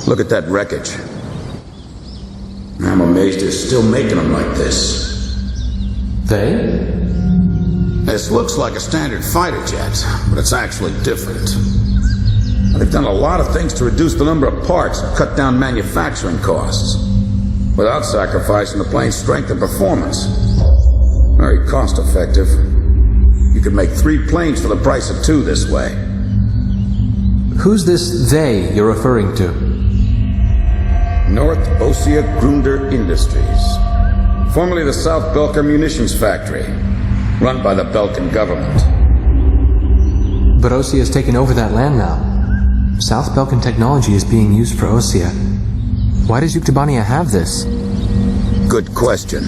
Look at that wreckage. I'm amazed they're still making them like this. They? This looks like a standard fighter jet, but it's actually different. They've done a lot of things to reduce the number of parts and cut down manufacturing costs, without sacrificing the plane's strength and performance. Very cost-effective. You could make 3 planes for the price of 2 this way. Who's this they you're referring to? North Osea Grunder Industries, formerly the South Belka Munitions Factory, run by the Belkan government. But Osea has taken over that land now. South Belkan technology is being used for Osea. Why does Yuktobania have this? Good question.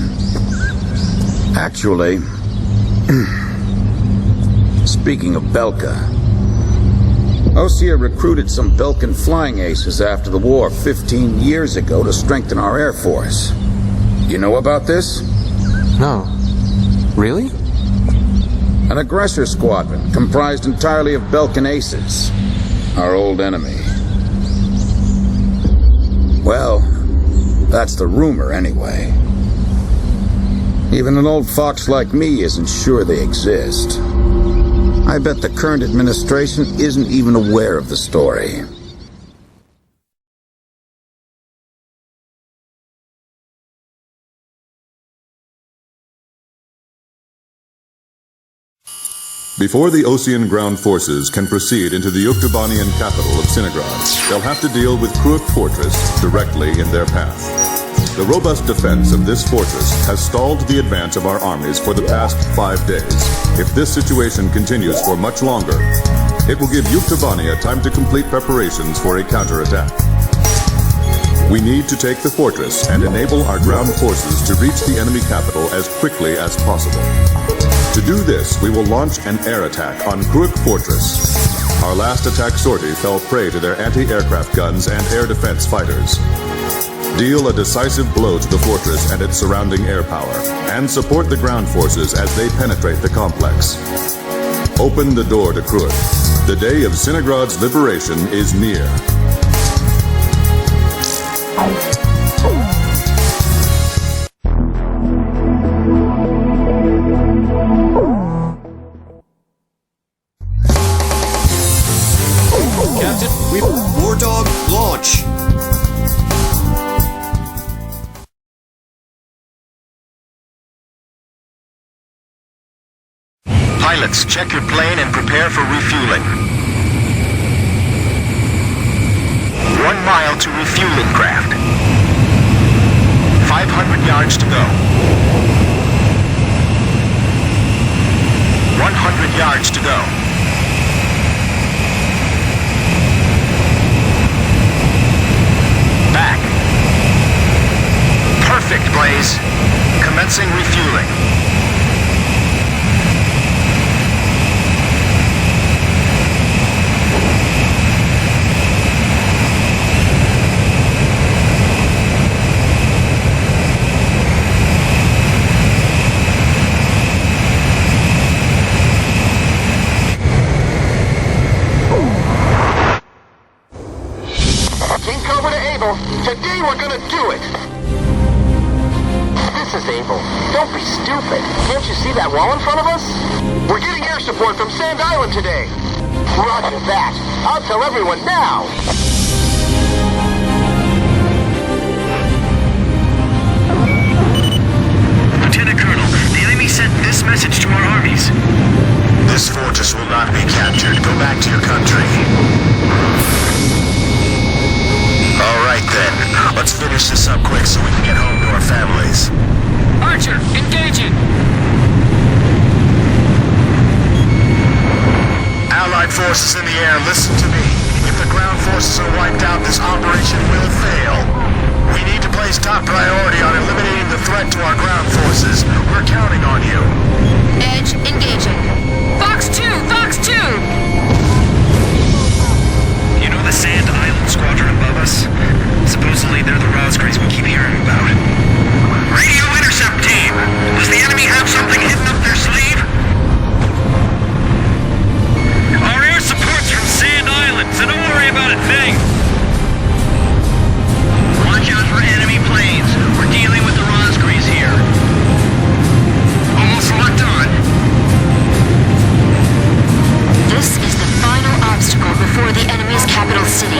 Actually, speaking of Belka, Osea recruited some Belkan flying aces after the war 15 years ago to strengthen our Air Force. You know about this? No. Really? An aggressor squadron comprised entirely of Belkan aces, our old enemy. Well, that's the rumor anyway. Even an old fox like me isn't sure they exist. I bet the current administration isn't even aware of the story. Before the Osean ground forces can proceed into the Yuktobanian capital of Cinigrad, they'll have to deal with Cruik fortress directly in their path. The robust defense of this fortress has stalled the advance of our armies for the past 5 days. If this situation continues for much longer, it will give Yuktobania time to complete preparations for a counterattack. We need to take the fortress and enable our ground forces to reach the enemy capital as quickly as possible. To do this, we will launch an air attack on Cruik fortress. Our last attack sortie fell prey to their anti-aircraft guns and air defense fighters. Deal a decisive blow to the fortress and its surrounding air power, and support the ground forces as they penetrate the complex. Open the door to Cruik. The day of Cinigrad's liberation is near. Captain, we've War Dog launch. Pilots, check your plane and prepare for refueling. 1 mile to refueling craft. 500 yards to go. 100 yards to go. Back. Perfect, Blaze. Commencing refueling. Today we're gonna do it! This is Abel. Don't be stupid. Can't you see that wall in front of us? We're getting air support from Sand Island today. Roger that. I'll tell everyone now. Lieutenant Colonel, the enemy sent this message to our armies. This fortress will not be captured. Go back to your country. All right, then. Let's finish this up quick so we can get home to our families. Archer, engaging! Allied forces in the air, listen to me. If the ground forces are wiped out, this operation will fail. We need to place top priority on eliminating the threat to our ground forces. We're counting on you. Edge, engaging. Fox 2! Fox 2! You know the Sand Island squadron above us? Supposedly they're the Rosgrays we keep hearing about. Radio intercept team! Does the enemy have something hidden up their sleeve? Our air support's from Sand Island, so don't worry about a thing. city.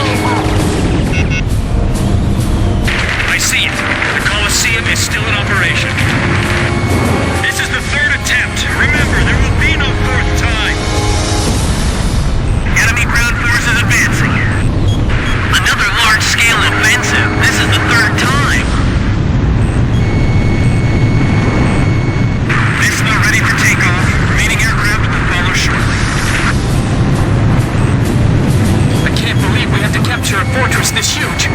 I see it. The Colosseum is still in operation. This is the third attempt. Remember, there will be no fourth time. Enemy ground forces advancing. Another large-scale offensive. This is the third time. This is not ready for takeoff. Remaining aircraft will follow shortly. I can't believe we have to capture a fortress this huge.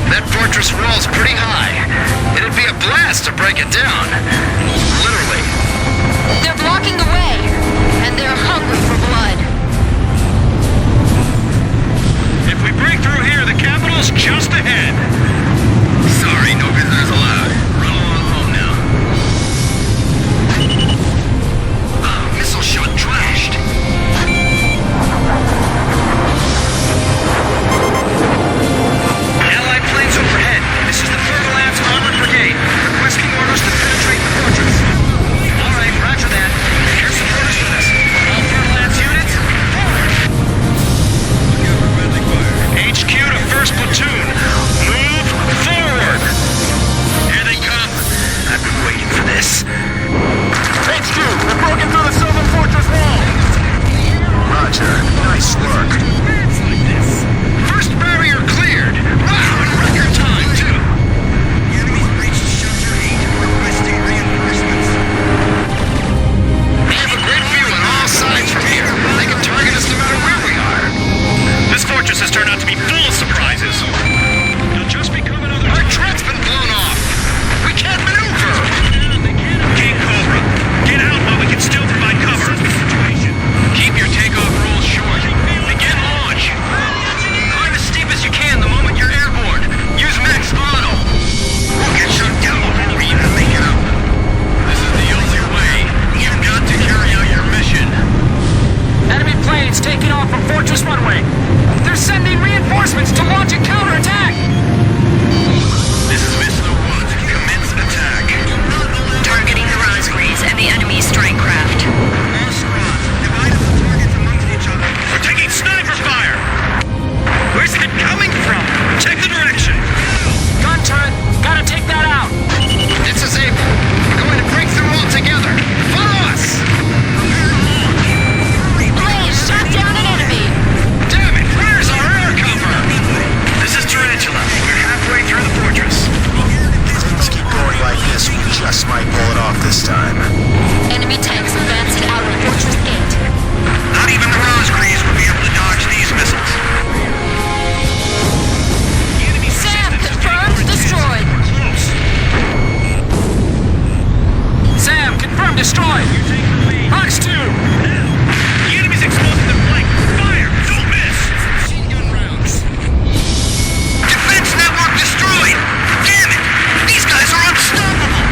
That fortress wall's pretty high. It'd be a blast to break it down. Literally. They're blocking the way, and they're hungry for blood. If we break through here, the capital's just ahead. Sorry, no visitors allowed. Run along home now. Missile shot trashed. Allied planes overhead. This is the 3rd Alliance Armored Brigade. Requesting orders to penetrate the fortress. All right, roger that. Here's some orders for this. All 3rd Alliance units, forward. HQ to 1st Platoon. Move forward. Here they come. I've been waiting for this. HQ, we're broken through the southern fortress wall. Roger. Nice work. First barrier cleared. Wow, in record time, too. The enemy's breached shelter 8, requesting reinforcements. We have a great view on all sides from here. They can target us no matter where we are. This fortress has turned out to be full of surprises. They'll just become another... Our tread's been blown off. We can't maneuver. King Cobra, get out while we can still provide cover. Keep your takeoff rules short. Begin launch. Climb as steep as you can the moment you're airborne. Use max auto. We'll get shut down before we even make it up. This is the only way. You've got to carry out your mission. Enemy planes taking off from Fortress Runway. They're sending reinforcements to launch a counterattack. This is Mission 1. Commence attack. Targeting the Raspberries and the enemy strike craft. All squads, divide up the targets amongst each other. We're taking sniper fire! Where's that coming from? Check the direction! Gun turret, gotta take that out. It's disabled. We're going to break through all together. Follow us! Blaze, shot down an enemy. Damn it! Where's our air cover? This is Tarantula. We're halfway through the fortress. Things keep going like this, we just might pull it off this time. Enemy tanks advancing out of Fortress Gate. Not even the Rosegreaves would be able to dodge these missiles. Sam, confirmed, destroyed. Close. Sam, confirmed destroyed. Box 2. The enemy's exploding the flank. Fire! Don't miss! Machine gun rounds. Defense network destroyed! Damn it! These guys are unstoppable!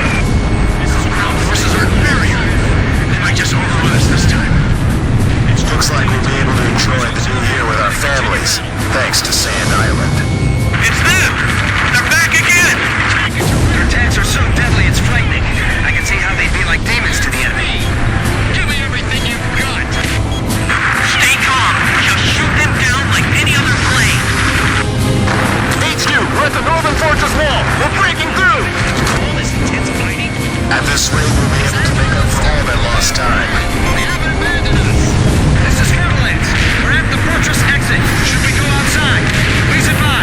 Ground forces are barrier. They might just overrun us this time. It looks like we'll be able to enjoy the new year with our families, thanks to Sand Island. It's them! They're back again! Their attacks are so deadly it's frightening. I can see how they'd be like demons to the enemy. Give me everything you've got! Stay calm. Just shoot them down like any other plane. HQ, we're at the northern fortress wall. We're breaking through. All this intense fighting? At this rate, we'll be able to make up for all that lost time. They haven't abandoned us. This is Fortaleza. We're at the fortress exit. Should we go outside? Please advise.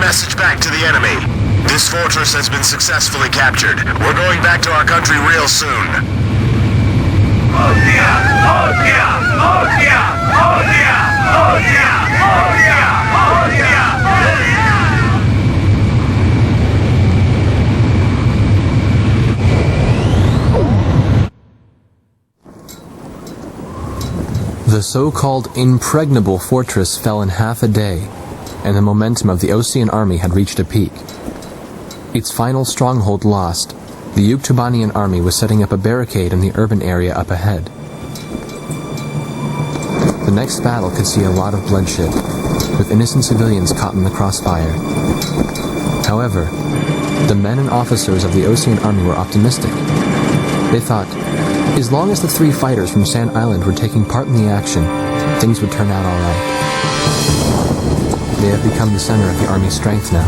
message back to the enemy. This fortress has been successfully captured. We're going back to our country real soon. The so-called impregnable fortress fell in half a day, and the momentum of the Osean army had reached a peak. Its final stronghold lost, the Yuktobanian army was setting up a barricade in the urban area up ahead. The next battle could see a lot of bloodshed, with innocent civilians caught in the crossfire. However, the men and officers of the Osean army were optimistic. They thought, as long as the 3 fighters from Sand Island were taking part in the action, things would turn out all right. They have become the center of the army's strength now.